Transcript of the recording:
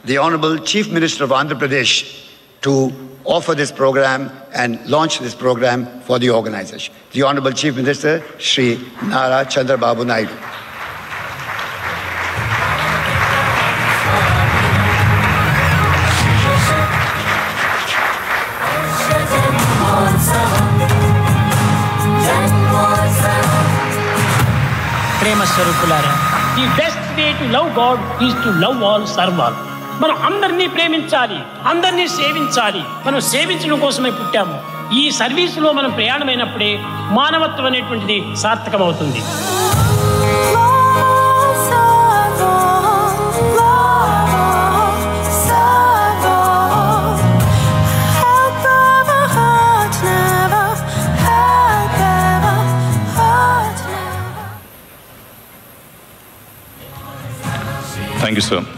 the Honorable Chief Minister of Andhra Pradesh to offer this program and launch this program for the organization. The Honorable Chief Minister, Shri Nara Chandrababu Naidu. The best way to love God is to love all, serve all. మనం అందరినీ ప్రేమించాలి, అందరినీ సేవించాలి. మనం సేవించడం కోసమే పుట్టాము. ఈ సర్వీసులో మనం ప్రయాణమైనప్పుడే మానవత్వం అనేటువంటిది సార్థకమవుతుంది. Thank you, sir.